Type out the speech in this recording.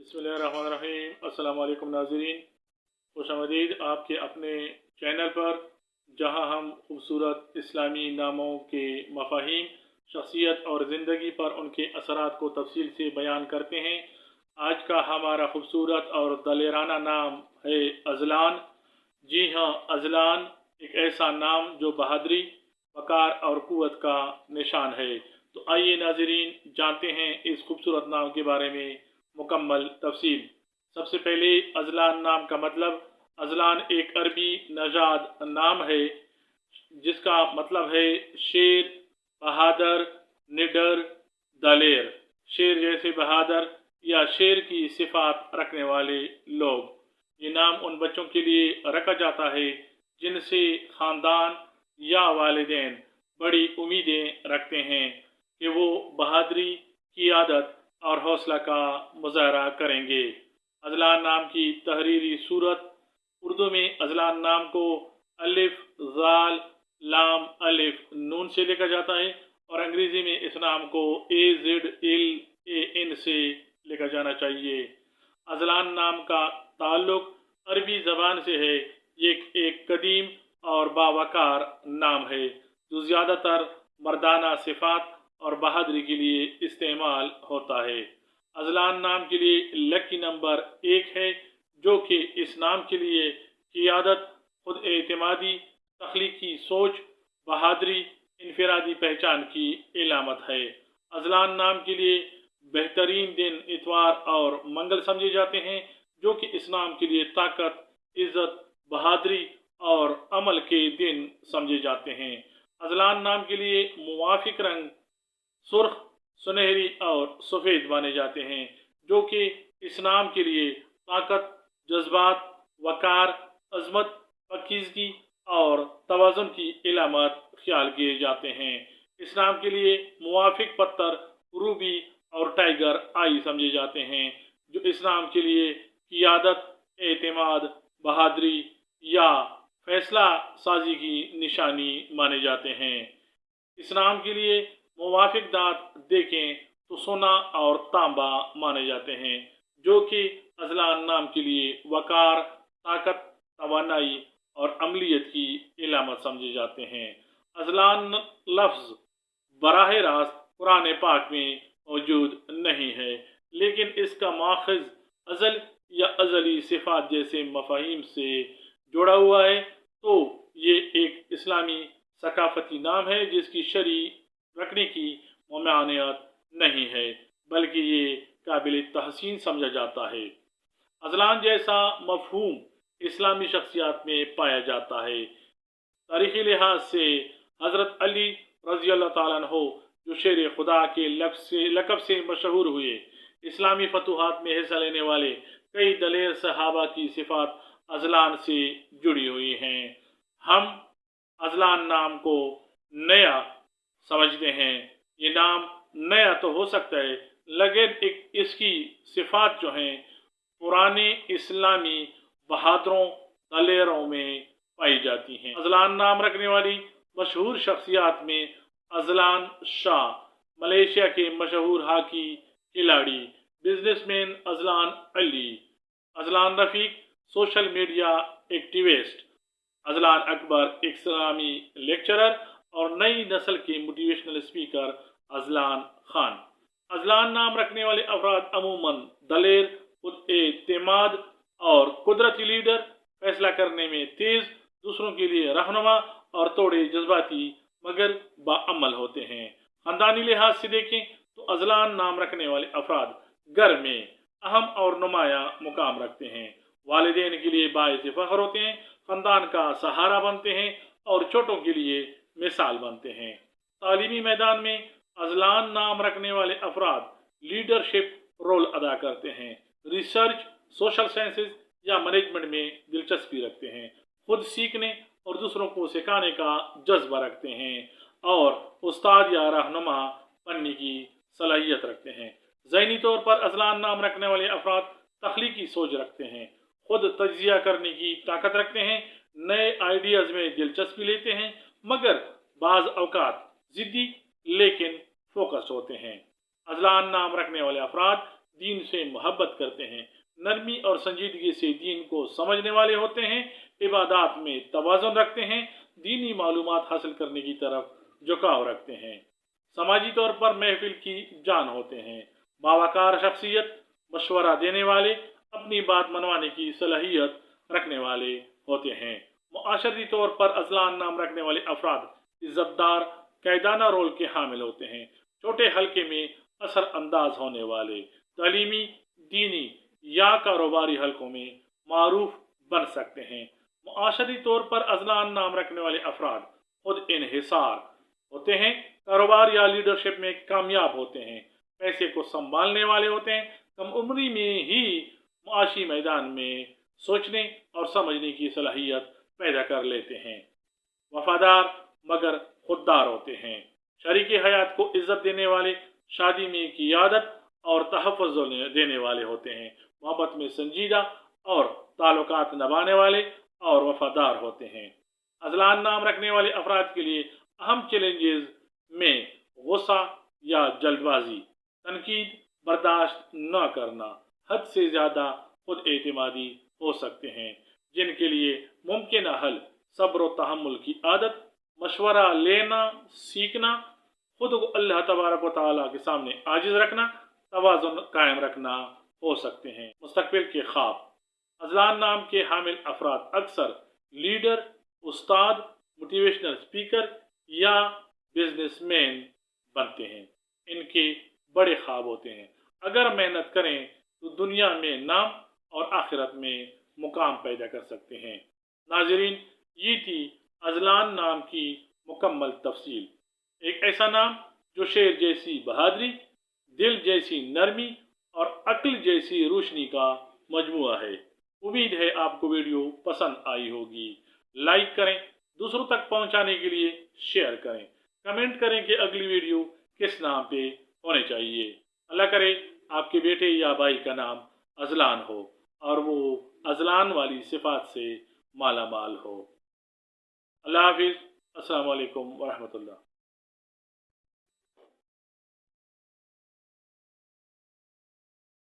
बिस्मिल्लाहिर्रहमानिर्रहीम। अस्सलाम वालेकुम नाज़रीन, खुशामदीद आपके अपने चैनल पर, जहां हम खूबसूरत इस्लामी नामों के मफ़ाहीम, शख्सियत और ज़िंदगी पर उनके असरात को तफसील से बयान करते हैं। आज का हमारा खूबसूरत और दलेराना नाम है अज़लान। जी हाँ, अज़लान एक ऐसा नाम जो बहादुरी, वक़ार और क़ुव्वत का निशान है। तो आइए नाज़रीन, जानते हैं इस खूबसूरत नाम के बारे में मुकम्मल तफसील। सबसे पहले अज़लान नाम का मतलब। अज़लान एक अरबी नजाद नाम है जिसका मतलब है शेर, बहादुर, निडर, दलेर। शेर जैसे बहादुर या शेर की सिफात रखने वाले लोग। ये नाम उन बच्चों के लिए रखा जाता है जिनसे ख़ानदान या वालिदैन बड़ी उम्मीदें रखते हैं कि वो बहादुरी, क़ियादत और हौसला का मुज़ाहरा करेंगे। अज़लान नाम की तहरीरी सूरत। उर्दू में अज़लान नाम को अलिफ, ज़ाल, लाम, अलिफ, नून से लिखा जाता है और अंग्रेज़ी में इस नाम को AZLAN से लिखा जाना चाहिए। अज़लान नाम का ताल्लुक अरबी ज़बान से है। ये एक कदीम और बावकार नाम है जो ज़्यादातर मर्दाना सिफात और बहादुरी के लिए इस्तेमाल होता है। अज़लान नाम के लिए लकी नंबर 1 है, जो कि इस नाम के लिए क़ियादत, खुद एतमादी, तख्लीकी सोच, बहादुरी, इनफरादी पहचान की इलामत है। अज़लान नाम के लिए बेहतरीन दिन इतवार और मंगल समझे जाते हैं, जो कि इस नाम के लिए ताकत, इज़्ज़त, बहादुरी और अमल के दिन समझे जाते हैं। अज़लान नाम के लिए मुवाफिक रंग सुर्ख, सुनहरी और सफ़ेद माने जाते हैं, जो कि इस नाम के लिए ताकत, जज्बात, वक़ार, अज़मत, पाकीज़गी और तवाज़ुन की इलामत ख्याल किए जाते हैं। इस नाम के लिए मुवाफिक पत्थर रूबी और टाइगर आई समझे जाते हैं, जो इस नाम के लिए क़ियादत, एतमाद, बहादुरी या फैसला साजी की निशानी माने जाते हैं। इस नाम के लिए मुवाफिक दांत देखें तो सोना और तांबा माने जाते हैं, जो कि अज़लान नाम के लिए वक़ार, ताकत, तवानाई और अमलियत की इलामत समझे जाते हैं। अज़लान लफ्ज़ बराह रास्त कुरान पाक में मौजूद नहीं है, लेकिन इसका माखज़ अज़ल या अज़ली सिफ़ात जैसे मफ़ाहीम से जुड़ा हुआ है। तो ये एक इस्लामी सकाफ़ती नाम है जिसकी शरई रखने की ममानियत नहीं है, बल्कि ये काबिल तहसीन समझा जाता है। अज़लान जैसा मफ़हूम इस्लामी शख्सियात में पाया जाता है। तारीख़ी लिहाज से हज़रत अली रज़ी अल्लाह ताला अन्हु, जो शेर खुदा के लक़ब से मशहूर हुए, इस्लामी फतूहात में हिस्सा लेने वाले कई दलेर सहाबा की सिफ़ात अज़लान से जुड़ी हुई हैं। हम अज़लान नाम को नया समझते हैं। ये नाम नया तो हो सकता है, लेकिन इसकी सिफ़ात जो हैं पुराने इस्लामी बहादुरों, दलेरों में पाई जाती हैं। अज़लान नाम रखने वाली मशहूर शख्सियात में अज़लान शाह, मलेशिया के मशहूर हॉकी खिलाड़ी, businessman Azlan Ali, Azlan Rafiq, social media activist, Azlan Akbar, इस्लामी लेक्चरर और नई नस्ल के मोटिवेशनल स्पीकर अज़लान खान। अज़लान नाम रखने वाले अफराद अमूमन दलेर, खुद एतमाद और कुदरती लीडर, फैसला करने में तेज़, दूसरों के लिए रहनुमा और थोड़े जज्बाती मगर बाअमल होते हैं। ख़ानदानी लिहाज से देखें तो अज़लान नाम रखने वाले अफराद घर में अहम और नुमाया मुकाम रखते हैं, वालिदैन के लिए बाइस फ़ख्र होते हैं, ख़ानदान का सहारा बनते हैं और छोटों के लिए मिसाल बनते हैं। तालीमी मैदान में अज़लान नाम रखने वाले अफराद लीडरशिप रोल अदा करते हैं, रिसर्च, सोशल साइंसेज या मैनेजमेंट में दिलचस्पी रखते हैं, खुद सीखने और दूसरों को सिखाने का जज्बा रखते हैं और उस्ताद या रहनुमा बनने की सलाहियत रखते हैं। ज़हनी तौर पर अज़लान नाम रखने वाले अफराद तख्लीकी सोच रखते हैं, खुद तज्जिया करने की ताकत रखते हैं, नए आइडियाज़ में दिलचस्पी लेते हैं, मगर बाज़ औक़ात ज़िद्दी लेकिन फोकस होते हैं। अज़लान नाम रखने वाले अफराद दीन से मोहब्बत करते हैं, नरमी और संजीदगी से दीन को समझने वाले होते हैं, इबादत में तवाज़ुन रखते हैं, दीनी मालूमात हासिल करने की तरफ झुकाव रखते हैं, समाजी तौर पर महफिल की जान होते हैं, बावकार शख्सियत, मशवरा देने वाले, अपनी बात मनवाने की सलाहियत रखने वाले होते हैं। मुआशरती तौर पर अजलान नाम रखने वाले अफराद इज्जतदार कायदाना रोल के हामिल होते हैं, छोटे हल्के में असर अंदाज होने वाले, तालीमी, दीनी या कारोबारी हलकों में मारूफ बन सकते हैं। मुआशरती तौर पर अजलान नाम रखने वाले अफराद खुद इन्हिसार होते हैं, कारोबार या लीडरशिप में कामयाब होते हैं, पैसे को संभालने वाले होते हैं, कम उम्री में ही मुआशी मैदान में सोचने और समझने की सलाहियत पैदा कर लेते हैं, वफादार मगर खुददार होते हैं, शरीकी हयात को इज्जत देने वाले, शादी में क़ियादत और तहफ़्फ़ुज़ देने वाले होते हैं, मोहब्बत में संजीदा और ताल्लुकात निभाने वाले और वफादार होते हैं। अजलान नाम रखने वाले अफराद के लिए अहम चैलेंजेस में गुस्सा या जल्दबाजी, तनकीद बर्दाश्त न करना, हद से ज़्यादा खुद एतमादी हो सकते हैं, जिनके लिए मुमकिन हल सब्र व तहम्मुल की आदत, मशवरा लेना सीखना, खुद को अल्लाह तबारक व तआला के सामने आजिज़ रखना, तवाज़ुन कायम रखना हो सकते हैं। मुस्तक़बिल के ख्वाब, अजलान नाम के हामिल अफराद अक्सर लीडर, उस्ताद, मोटिवेशनल स्पीकर या बिजनेसमैन बनते हैं। इनके बड़े ख्वाब होते हैं, अगर मेहनत करें तो दुनिया में नाम और आखिरत में मुकाम पैदा कर सकते हैं। नाज़रीन, ये थी अजलान नाम की मुकम्मल तफसील। एक ऐसा नाम जो शेर जैसी बहादुरी, दिल जैसी नरमी और अक्ल जैसी रोशनी का मजमुआ है। उम्मीद है आपको वीडियो पसंद आई होगी। लाइक करें, दूसरों तक पहुंचाने के लिए शेयर करें, कमेंट करें कि अगली वीडियो किस नाम पे होने चाहिए। अल्लाह करे आपके बेटे या भाई का नाम अजलान हो और वो अजलान वाली सिफात से माला माल हो। अल्लाह हाफिज़। अस्सलामु अलैकुम वरहमतुल्लाह।